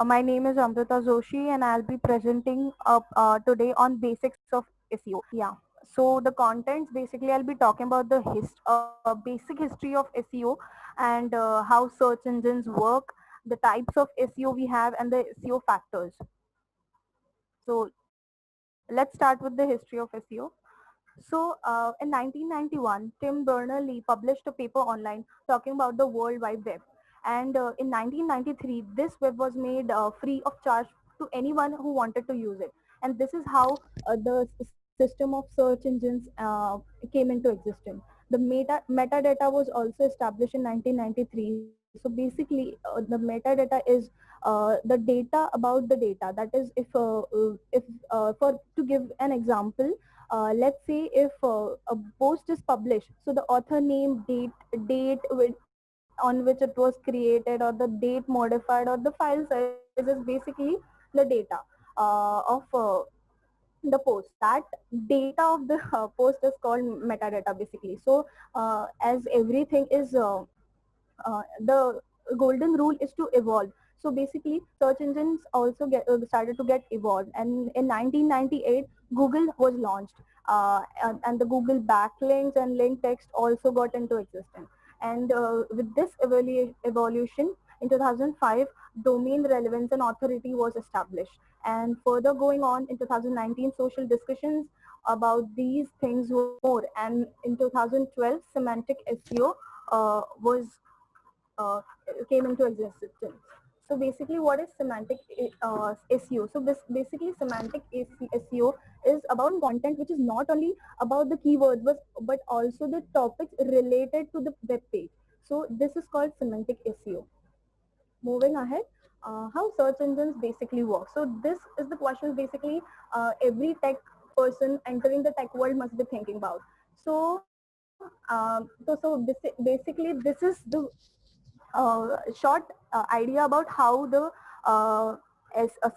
My name is Amrita Joshi and I'll be presenting today on basics of SEO. Yeah. So the contents basically I'll be talking about the basic history of SEO and how search engines work, the types of SEO we have and the SEO factors. So let's start with the history of SEO. So, in 1991, Tim Berners-Lee published a paper online talking about the World Wide Web. And in 1993, this web was made free of charge to anyone who wanted to use it. And this is how the system of search engines came into existence. The metadata was also established in 1993. So basically, the metadata is the data about the data. That is, if for to give an example, let's say if a post is published, so the author name, on which it was created, or the date modified, or the file size is basically the data of the post. That data of the post is called metadata basically. So as everything is the golden rule is to evolve. So basically, search engines also started to get evolved, and in 1998, Google was launched, and the Google backlinks and link text also got into existence. And with this evolution, in 2005, domain relevance and authority was established. And further going on in 2019, social discussions about these things were more. And in 2012, semantic SEO was uh, came into existence. So basically, what is semantic SEO? So this basically semantic SEO is about content which is not only about the keywords but also the topics related to the web page. So this is called semantic SEO. Moving ahead, how search engines basically work. So this is the question basically every tech person entering the tech world must be thinking about. So basically this is the short idea about how the uh,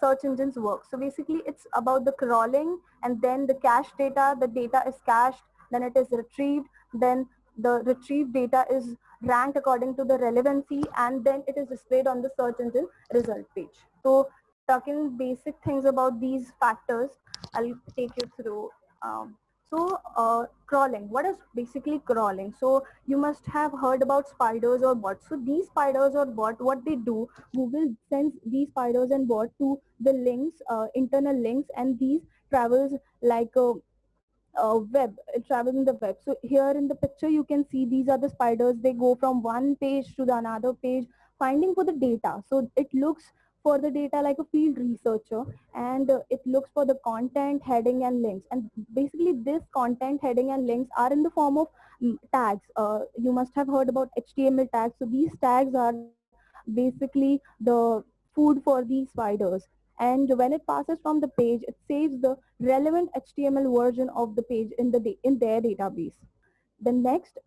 search engines work. So basically, it's about the crawling and then the cache data. The data is cached, then it is retrieved, then the retrieved data is ranked according to the relevancy, and then it is displayed on the search engine result page. So talking basic things about these factors, I'll take you through. Crawling. What is basically crawling? So you must have heard about spiders or bots. So these spiders or bot, what they do, Google sends these spiders and bot to the links, internal links, and these travels like a web. It travels in the web. So here in the picture, you can see these are the spiders. They go from one page to the another page, finding for the data. So it looks for the data like a field researcher, and it looks for the content, heading, and links. And basically, this content, heading, and links are in the form of tags. You must have heard about HTML tags. So these tags are basically the food for these spiders. And when it passes from the page, it saves the relevant HTML version of the page in their database. The next,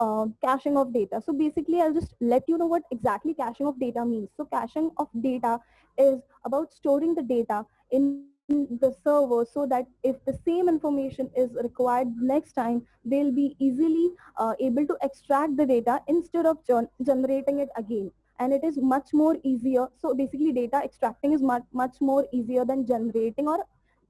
caching of data. So basically, I'll just let you know what exactly caching of data means. So caching of data is about storing the data in the server so that if the same information is required next time, they'll be easily able to extract the data instead of generating it again. And it is much more easier. So basically, data extracting is much more easier than generating or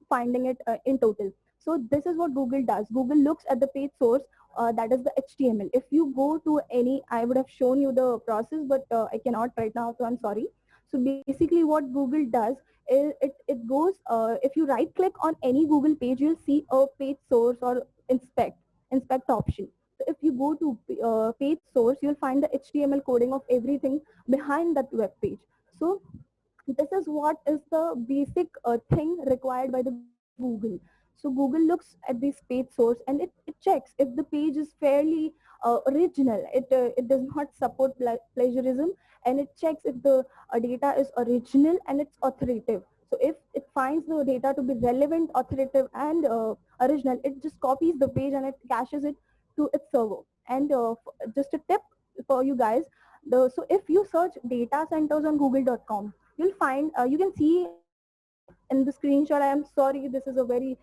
finding it in total. So this is what Google does. Google looks at the page source, that is the HTML. If you go to any, I would have shown you the process, but I cannot right now, so I'm sorry. So basically what Google does is it goes, if you right click on any Google page, you'll see a page source or inspect option. So if you go to page source, you'll find the HTML coding of everything behind that web page. So this is what is the basic thing required by the Google. So Google looks at this page source and it checks if the page is fairly original. It does not support plagiarism, and it checks if the data is original and it's authoritative. So if it finds the data to be relevant, authoritative, and original, it just copies the page and it caches it to its server. And just a tip for you guys, so if you search data centers on google.com, you'll find, you can see in the screenshot, I am sorry, this is a very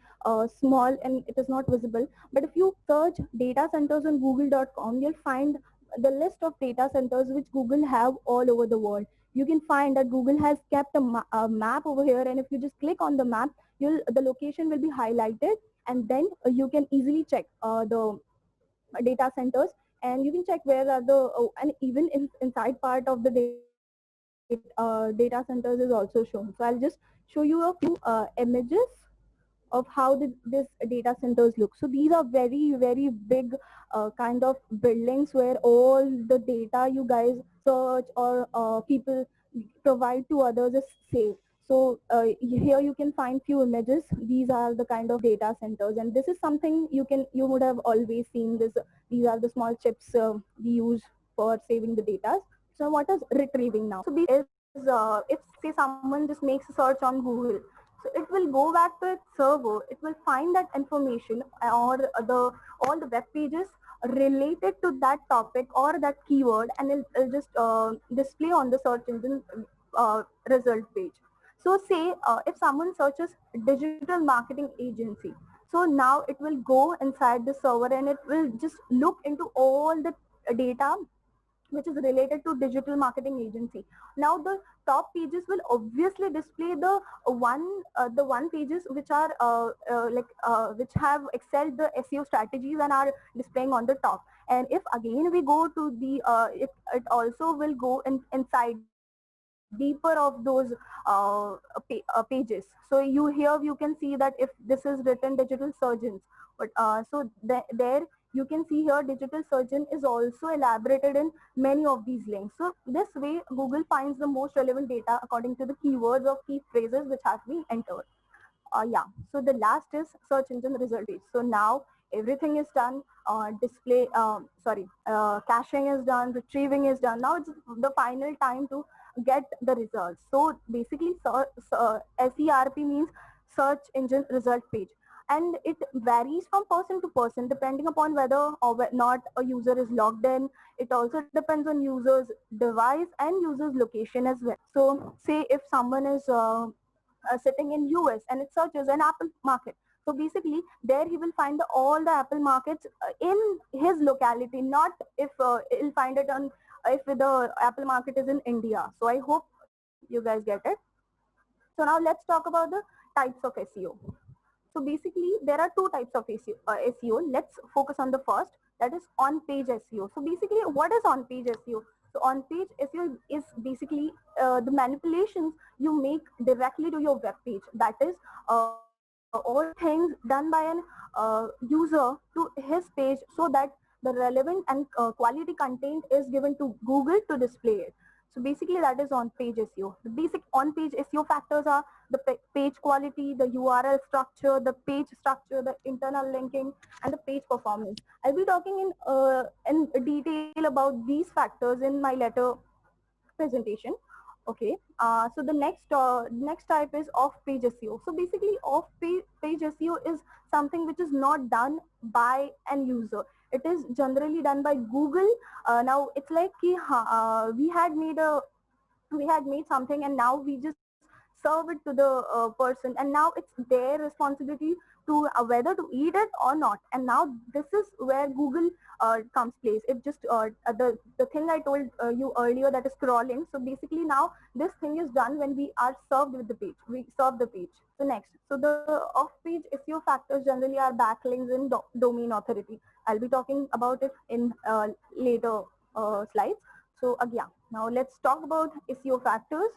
small and it is not visible, but if you search data centers on google.com, you'll find the list of data centers which Google have all over the world. you can find that Google has kept a map over here, and if you just click on the map, the location will be highlighted, and then you can easily check the data centers, and you can check where are the and even inside part of the data centers is also shown. So I'll just show you a few images of how this data centers look. So these are very big kind of buildings where all the data you guys search or people provide to others is saved. So here you can find few images. These are the kind of data centers, and this is something you would have always seen this. These are the small chips we use for saving the data. So what is retrieving now? So is if say someone just makes a search on Google, so it will go back to its server. It will find that information or the all the web pages related to that topic or that keyword, and it'll just display on the search engine result page. So say if someone searches digital marketing agency, so now it will go inside the server and it will just look into all the data which is related to digital marketing agency. Now the top pages will obviously display the one pages which are which have excelled the SEO strategies and are displaying on the top. And if again we go to the it also will go inside deeper of those pages. So here you can see that if this is written digital surgeons, but there you can see here digital surgeon is also elaborated in many of these links. So this way Google finds the most relevant data according to the keywords of key phrases which have been entered. Yeah, so the last is search engine result page. So now everything is done, caching is done, retrieving is done. Now it's the final time to get the results. So basically SERP means search engine result page, and it varies from person to person depending upon whether or not a user is logged in. It also depends on user's device and user's location as well. So say if someone is sitting in US and it searches an Apple market. So basically there he will find all the Apple markets in his locality, not if he'll find it on if the Apple market is in India. So I hope you guys get it. So now let's talk about the types of SEO. So basically, there are two types of SEO. Let's focus on the first, that is on-page SEO. So basically, what is on-page SEO? So on-page SEO is basically the manipulations you make directly to your web page. That is all things done by an user to his page so that the relevant and quality content is given to Google to display it. So basically that is on-page SEO. The basic on-page SEO factors are the page quality, the URL structure, the page structure, the internal linking, and the page performance. I'll be talking in detail about these factors in my later presentation. Okay. So the next type is off-page SEO. So basically, off-page SEO is something which is not done by an user. It is generally done by Google. Now it's like we had made something and now we just serve it to the person, and now it's their responsibility to whether to eat it or not. And now this is where Google comes place. It just the thing I told you earlier, that is crawling. So basically now this thing is done when we are served with the page, we serve the page. So next, so the off page SEO factors generally are backlinks and domain authority. I'll be talking about it in later slides. So again, now let's talk about SEO factors.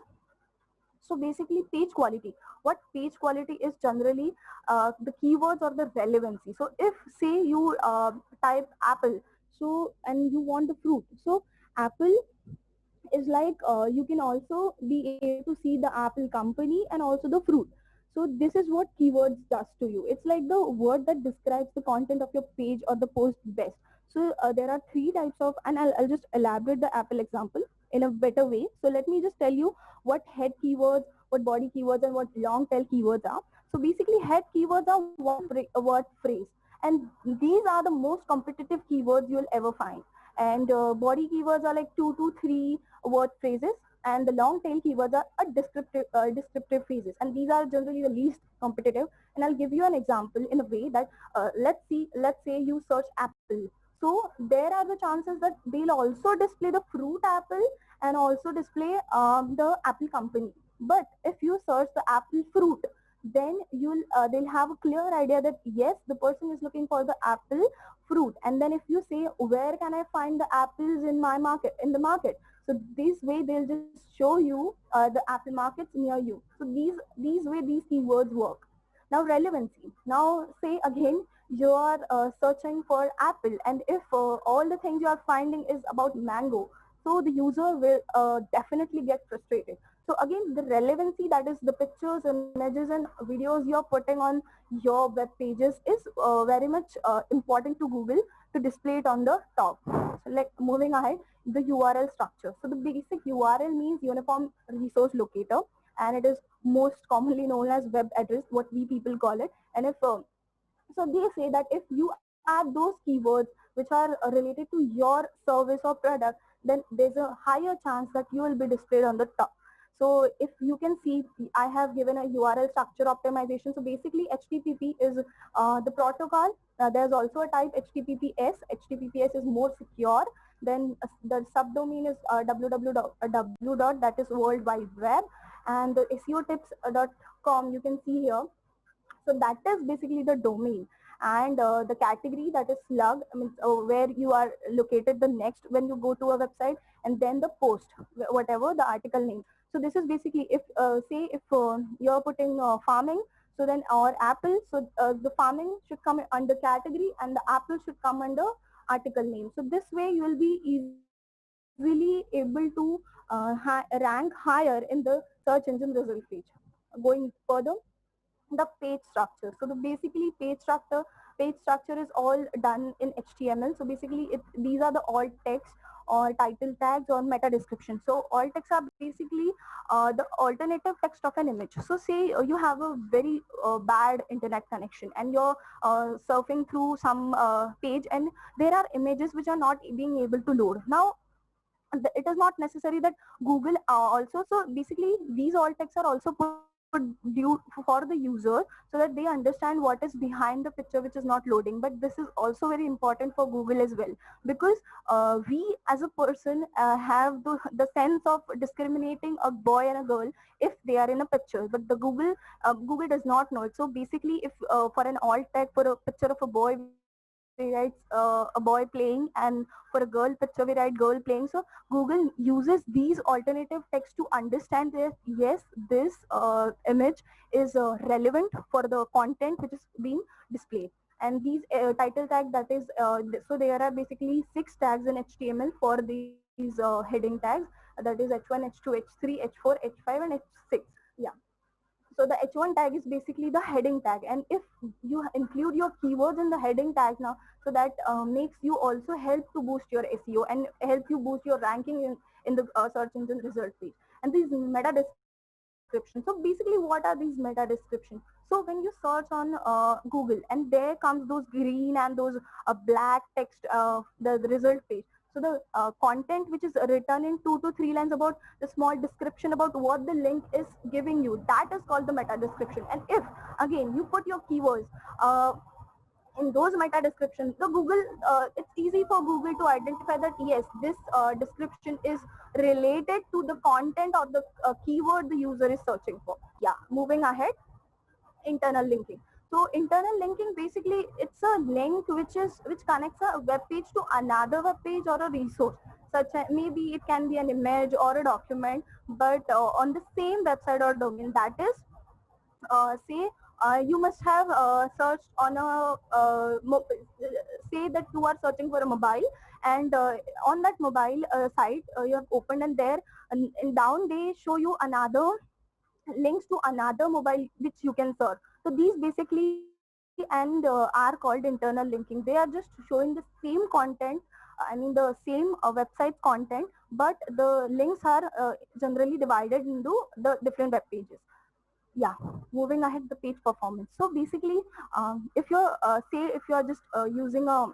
So basically page quality. What page quality is generally the keywords or the relevancy. So if say you type apple, so and you want the fruit, so apple is like you can also be able to see the apple company and also the fruit. So this is what keywords does to you. It's like the word that describes the content of your page or the post best. So there are three types of, and I'll just elaborate the apple example in a better way. So let me just tell you what head keywords, what body keywords, and what long tail keywords are. So basically head keywords are a word phrase, and these are the most competitive keywords you'll ever find. And body keywords are like 2 to 3 word phrases, and the long tail keywords are a descriptive phrases, and these are generally the least competitive. And I'll give you an example in a way that let's say you search apple. So there are the chances that they'll also display the fruit apple and also display the apple company. But if you search the apple fruit, then you'll they'll have a clear idea that yes, the person is looking for the apple fruit. And then if you say where can I find the apples in my market, in the market, so this way they'll just show you the apple markets near you. So these way these keywords work. Now relevancy. Now say again you are searching for apple, and if all the things you are finding is about mango, so the user will definitely get frustrated. So again, the relevancy, that is the pictures, images and videos you're putting on your web pages, is very much important to Google to display it on the top. So like moving ahead, the URL structure. So the basic URL means uniform resource locator, and it is most commonly known as web address, what we people call it. And if so they say that if you add those keywords which are related to your service or product, then there's a higher chance that you will be displayed on the top. So if you can see, I have given a URL structure optimization. So basically http is the protocol. There's also a type https is more secure. Then the subdomain is www, that is world wide web. And the seotips.com, you can see here. So that is basically the domain. And the category, that is slug, means where you are located the next when you go to a website. And then the post, whatever the article name. So this is basically, if say if you're putting farming, so then or apple, so the farming should come under category and the apple should come under article name. So this way you will be easily able to rank higher in the search engine result page. Going further, the page structure. So the basically page structure is all done in HTML. So basically these are the alt text or title tags or meta description. So alt text are basically the alternative text of an image. So say you have a very bad internet connection and you're surfing through some page, and there are images which are not being able to load. Now it is not necessary that Google also, so basically these alt texts are also put due for the user, so that they understand what is behind the picture which is not loading. But this is also very important for Google as well, because we as a person have the sense of discriminating a boy and a girl if they are in a picture, but the Google does not know it. So basically if for an alt tag, for a picture of a boy we write a boy playing, and for a girl picture we write girl playing. So Google uses these alternative text to understand that yes, this image is relevant for the content which is being displayed. And these title tag, that is so there are basically 6 tags in HTML for these heading tags, that is H1, H2, H3, H4, H5 and H6. Yeah. So the H1 tag is basically the heading tag, and if you include your keywords in the heading tag now, so that makes you also help to boost your SEO and help you boost your ranking in the search engine result page. And these meta descriptions. So basically, what are these meta descriptions? So when you search on Google, and there comes those green and those black text, the result page. So the content which is written in 2 to 3 lines about the small description about what the link is giving you, that is called the meta description. And if again you put your keywords in those meta descriptions, the Google, it's easy for Google to identify that yes, this description is related to the content or the keyword the user is searching for. Yeah, moving ahead, internal linking. So internal linking, basically it's a link which connects a web page to another web page or a resource, such as maybe it can be an image or a document, but on the same website or domain. That is, say you must have searched on a say that you are searching for a mobile, and on that mobile site you have opened, and there and down they show you another links to another mobile which you can serve. So these basically and are called internal linking. They are just showing the same content, I mean the same website content, but the links are generally divided into the different web pages. Yeah, moving ahead, the page performance. So basically, if you're say if you're just using a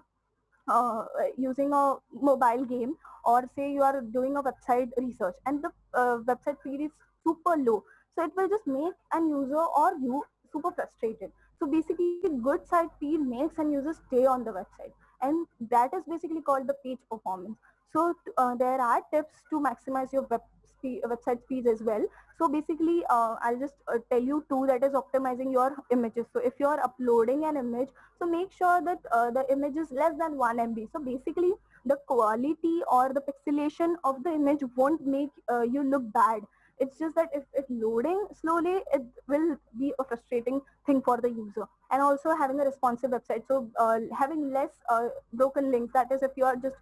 mobile game, or say you are doing a website research and the website speed is super low, so it will just make an user or you super frustrated. So basically good site speed makes an user stay on the website. and that is basically called the page performance. So there are tips to maximize your website speeds as well. So basically, I'll just tell you two, that is optimizing your images. So if you are uploading an image, so make sure that the image is less than 1 MB. So basically, the quality or the pixelation of the image won't make you look bad. It's just that if it's loading slowly, it will be a frustrating thing for the user. And also having a responsive website. So having less broken links. That is, if you are just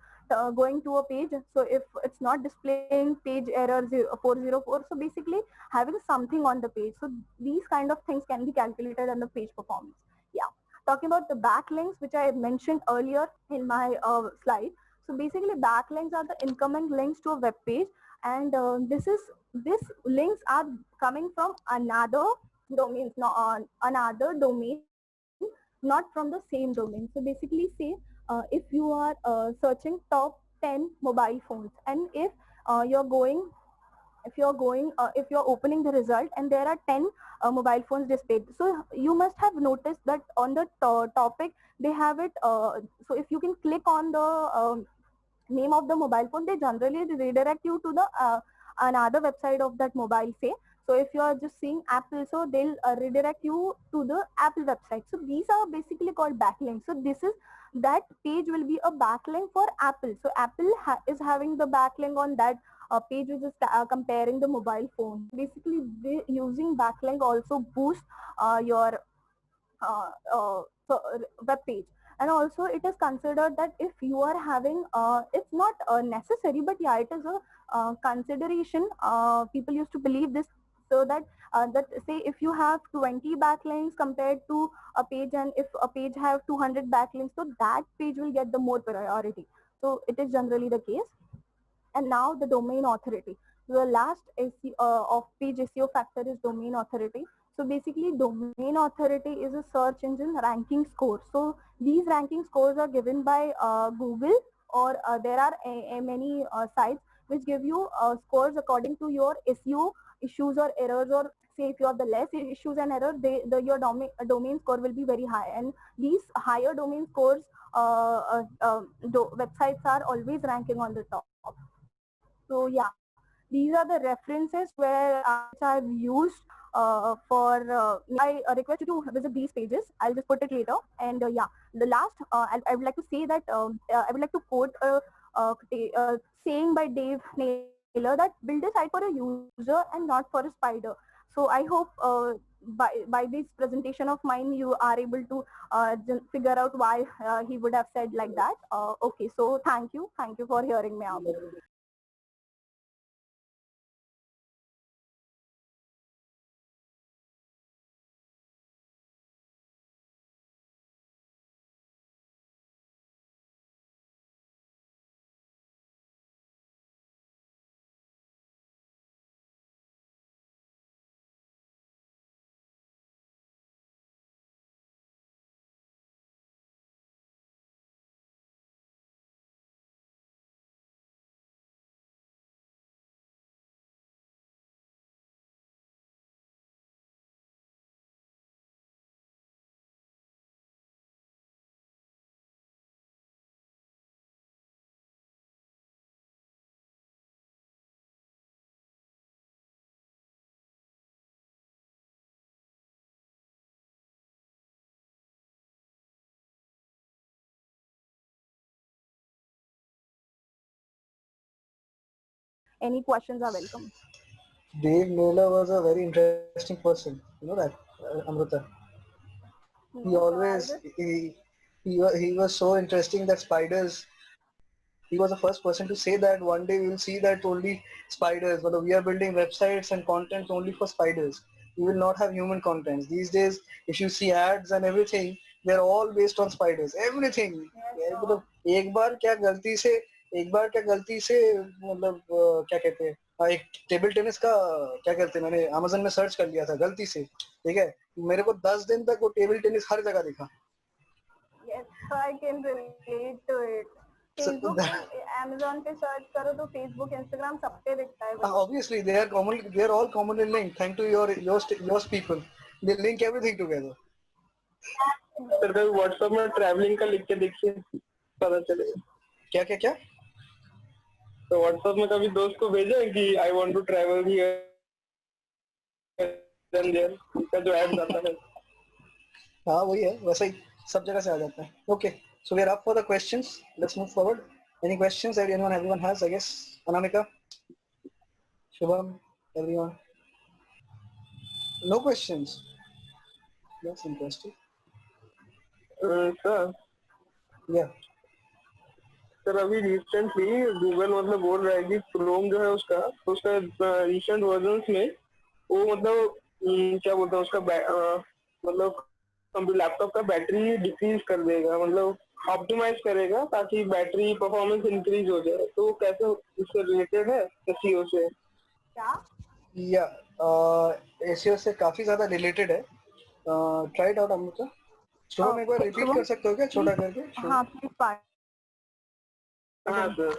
going to a page, so if it's not displaying page error 404, so basically having something on the page. So these kind of things can be calculated on the page performance. Yeah. Talking about the backlinks, which I mentioned earlier in my slide. So basically, backlinks are the incoming links to a web page, and this links are coming from another domains, not on another domain, not from the same domain. So basically, say if you are searching top 10 mobile phones, and you're going if you're opening the result and there are 10 mobile phones displayed, so you must have noticed that on the topic they have it. So if you can click on the name of the mobile phone, they generally redirect you to the another website of that mobile, say. So if you are just seeing Apple, so they'll redirect you to the Apple website. So these are basically called backlinks. So this is, that page will be a backlink for Apple. So Apple is having the backlink on that page, which is comparing the mobile phone. Basically, using backlink also boosts your web page. And also it is considered that if you are having it's not necessary, but yeah, it is a consideration. People used to believe this. So that say if you have 20 backlinks compared to a page, and if a page have 200 backlinks, so that page will get the more priority. So it is generally the case. And now the domain authority. The last of-page SEO factor is domain authority. So basically, domain authority is a search engine ranking score. So these ranking scores are given by Google, or there are many sites which give you scores according to your SEO issues or errors, or say if you have the less issues and errors, your domain score will be very high. And these higher domain scores websites are always ranking on the top. So yeah, these are the references where which I've used for. I request you to visit these pages. I'll just put it later. And yeah, the last I would like to say that I would like to quote saying by Dave Naylor, that build a site for a user and not for a spider. So I hope by this presentation of mine you are able to figure out why he would have said like that. Okay, so thank you for hearing me out. Any questions are welcome. Dave Naylor was a very interesting person. You know that, Amrita. He No, so I'll always just he was so interesting that spiders. He was the first person to say that one day we will see that only spiders, but we are building websites and content only for spiders. We will not have human contents. These days, if you see ads and everything, they're all based on spiders. Everything. yes, मतलब एक बार क्या गलती से मतलब क्या कहते हैं एक टेबल टेनिस का क्या कहते हैं मैंने अमेजन में सर्च कर लिया था गलती से ठीक है मेरे को 10 दिन तक वो टेबल टेनिस हर जगह दिखा yes, so I can relate to it. so Facebook पे अमेजोन पे सर्च करो तो फेसबुक इंस्टाग्राम सब पे दिखता है भाई. obviously they are all commonly linked thanks to yours people they link everything together फिर कभी व्हाट्सएप में ट्रैवलिंग का लिख के देखिए पता चलेगा। क्या क्या क्या? तो व्हाट्सएप में कभी दोस्त को भेजा है कि I want to travel here and there, इसका जो ऐड आता है। हाँ वही है, वैसा ही सब जगह से आ जाता है. Okay, so we are up for the questions. Let's move forward. Any questions that everyone has, I guess. Anamika, Shubham, everyone. No questions. That's interesting. Sir Yeah. Sir अभी रिसेंटली गूगल मतलब बोल रहा है कि क्रोम जो है उसका, तो उसका रिसेंट वर्जन में वो मतलब क्या बोलते हैं उसका मतलब लैपटॉप का बैटरी डिक्रीज कर देगा, मतलब ऑप्टिमाइज करेगा ताकि बैटरी परफॉर्मेंस इंक्रीज हो जाए। तो वो कैसे इससे रिलेटेड है एसईओ से? क्या? Yeah. एसईओ से काफी ज्यादा रिलेटेड है. Try it out Amrita. Shubham एक बार रिपीट शुभम कर सकते हो क्या छोटा प्लीज, करके? हाँ प्लीज हाँ पार्टन. सर,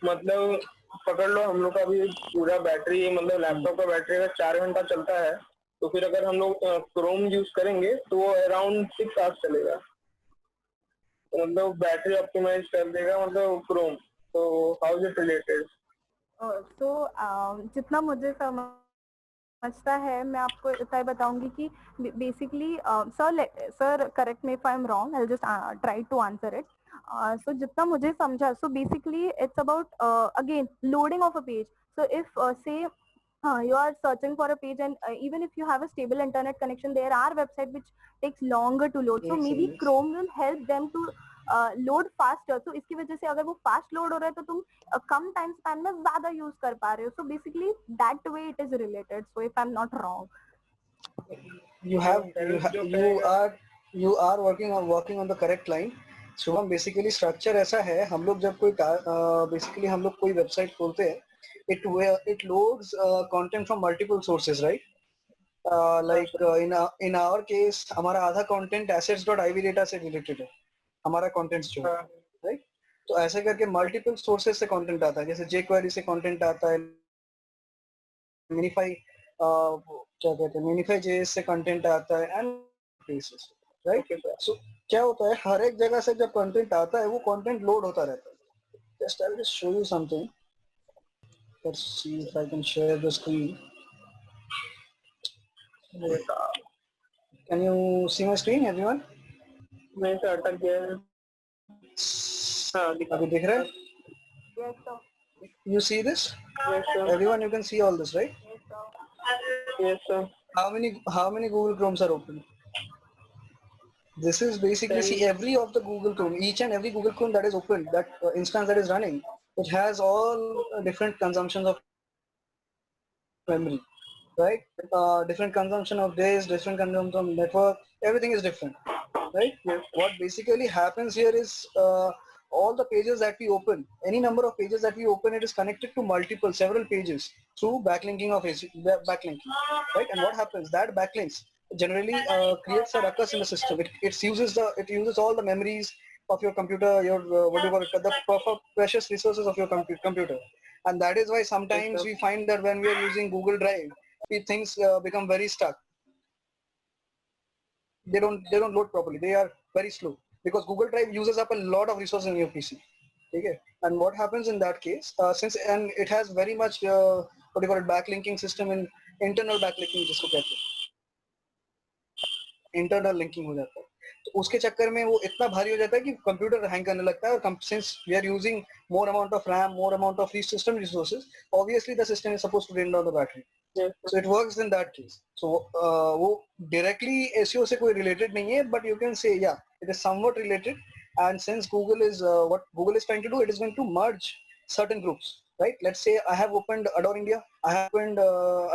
मतलब पकड़ लो हम लोग का भी पूरा बैटरी, मतलब लैपटॉप का बैटरी अगर 4 घंटा चलता है, तो फिर अगर हम लोग क्रोम यूज करेंगे तो वो अराउंड 6 आवर्स चलेगा। तो मतलब बैटरी ऑप्टिमाइज कर देगा मतलब क्रोम। तो हाउ इज इट रिलेटेड? सो जितना मुझे समझता है मैं आपको इतना ही बताऊंगी कि basically sir correct me if I am wrong, I just try to answer it. So जितना मुझे समझा, so basically it's about again loading of a page. So if say you are searching for a page, and even if you have a stable internet connection, there are websites which takes longer to load. So एक maybe second. Chrome will help them to load faster. तो इसकी वजह से अगर वो fast load हो रहा है तो तुम कम time span में ज्यादा use कर पा रहे हो. So basically that way it is related. So if I'm not wrong. You are working on the correct line. Shubham, basically structure ऐसा है, हम लोग जब कोई बेसिकली हम लोग कोई वेबसाइट खोलते हैं, it loads content from multiple sources, right? Like in our case हमारा आधा content assets.iv data से related है, हमारा contents जो है, right? तो ऐसे करके multiple sources से content आता है, जैसे jQuery से content आता है, Minify क्या कहते हैं, Minify JS से content आता है, and places, right? So क्या होता है, हर एक जगह से जब content आता है वो content load होता रहता है. I'll just show you something. Let's see if I can share the screen. Can you see my screen, everyone? नहीं सर अटक गया है। हाँ दिखा। अभी दिख रहा है? Yes sir. You see this? Yes sir. Everyone, you can see all this, right? Yes sir. Yes sir. How many Google Chromes are open? This is basically, see, every of the Google Chrome, each and every Google Chrome that is open, that instance that is running, it has all different consumptions of memory, right? Different consumption of this, different consumption of network, everything is different, right? Yes. What basically happens here is all the pages that we open, any number of pages that we open, it is connected to several pages through backlinking backlinking, right? And what happens, that backlinks generally creates a ruckus in the system. It uses all the memories of your computer, your what do you call it, the precious resources of your computer. And that is why sometimes we find that when we are using Google Drive, things become very stuck. They don't load properly. They are very slow because Google Drive uses up a lot of resources in your PC. Okay? And what happens in that case, and it has very much what do you call it, backlinking system, in internal backlinking जिसको कहते हैं, internal linking हो जाता है. तो उसके चक्कर में वो इतना भारी हो जाता है कि कंप्यूटर हैंग करने लगता है. और since we are using more amount of RAM, more amount of system resources, obviously the system is supposed to drain down the battery. So it works in that case. So वो directly SEO से कोई related नहीं है, but you can say yeah, it is somewhat related. And since Google is what Google is trying to do, it is going to merge certain groups, right? Let's say I have opened Adore India, I have opened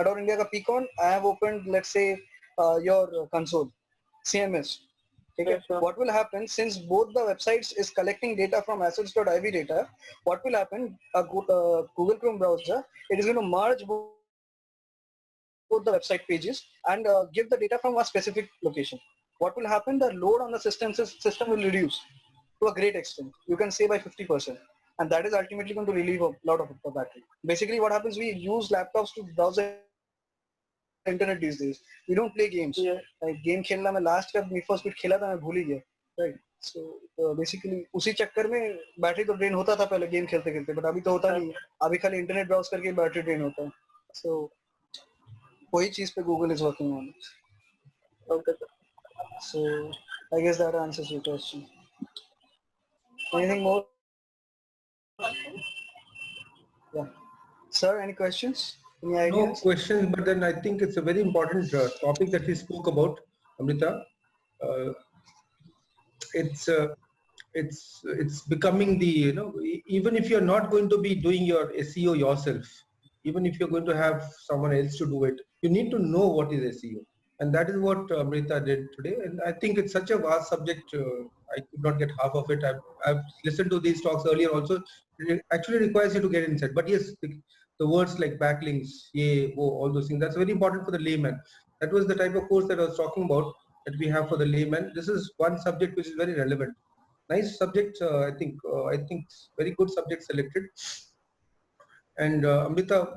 Adore India का Peacon, I have opened let's say your console, CMS. Okay. Yes, sir. What will happen, since both the websites is collecting data from assets.iv data, what will happen, Google Chrome browser, it is going to merge both the website pages and give the data from a specific location. What will happen, the load on the system will reduce to a great extent. You can say by 50%. And that is ultimately going to relieve a lot of the battery. Basically what happens, we use laptops to browse the internet these days. We don't play games. Yeah. Like game खेलना, मैं last का Need for Speed खेला था, मैं भूल ही गया. Right. So basically उसी चक्कर में बैटरी तो ड्रेन होता था पहले गेम खेलते खेलते, बट अभी तो होता नहीं है, अभी खाली इंटरनेट ब्राउज करके बैटरी ड्रेन होता है. So वही चीज पे Google is working on it. Okay, sir. So I guess that answers your question. Anything more? Yeah. Sir, any questions? Any No ideas? questions, but then I think it's a very important topic that we spoke about, Amrita. It's becoming the, even if you're not going to be doing your SEO yourself, even if you're going to have someone else to do it, you need to know what is SEO. And that is what Amrita did today. And I think it's such a vast subject. I could not get half of it. I've listened to these talks earlier also. It actually requires you to get inside. But yes, the words like backlinks, all those things, that's very important for the layman. That was the type of course that I was talking about that we have for the layman. This is one subject which is very relevant. Nice subject, I think very good subject selected. And Amrita,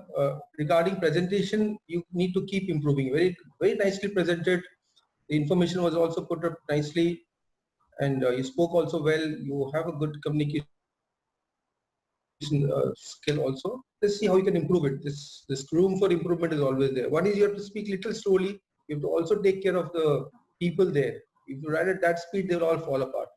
regarding presentation, you need to keep improving. Very, very nicely presented. The information was also put up nicely, and you spoke also well. You have a good communication skill also. Let's see how you can improve it. This room for improvement is always there. One is you have to speak little slowly. You have to also take care of the people there. If you write at that speed, they'll all fall apart.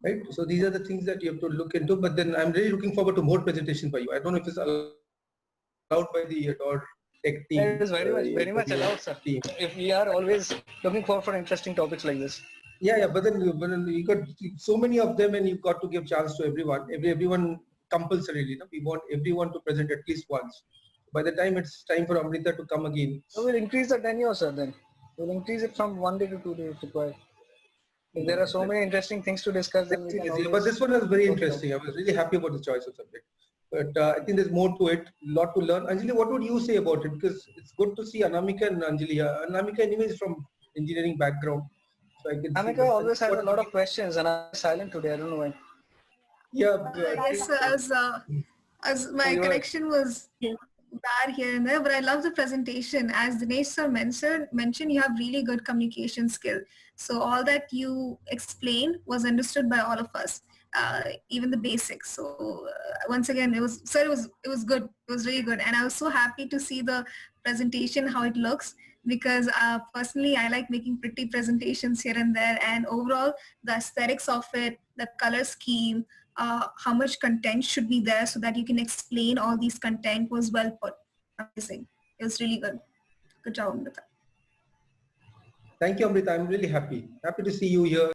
Right? So these are the things that you have to look into. But then I'm really looking forward to more presentation by you. I don't know if it's allowed by the Adore Tech team. It is very much allowed, sir. Team. If we are always looking for interesting topics like this. Yeah, but then you got so many of them, and you've got to give chance to everyone. Everyone compulsorily. We want everyone to present at least once. By the time it's time for Amrita to come again. So we'll increase the tenure, sir. Then we'll increase it from 1 day to 2 days required. If there are so many interesting things to discuss, then we can always... But this one was very interesting. I was really happy about the choice of subject. But I think there's more to it, a lot to learn. Anjali, what would you say about it? Because it's good to see Anamika and Anjali. Anamika anyway is from engineering background. So I can Anamika always has a lot of questions and I'm silent today. I don't know why. Yeah. Yes, as my connection was bad here and there, but I love the presentation. As Dinesh sir mentioned, you have really good communication skill. So all that you explained was understood by all of us, even the basics. So once again, it was good. It was really good, and I was so happy to see the presentation, how it looks, because personally I like making pretty presentations here and there, and overall the aesthetics of it, the color scheme, how much content should be there so that you can explain all these content was well put. Amazing. It was really good. Good job, Amrita. Thank you, Amrita. I'm really happy to see you here.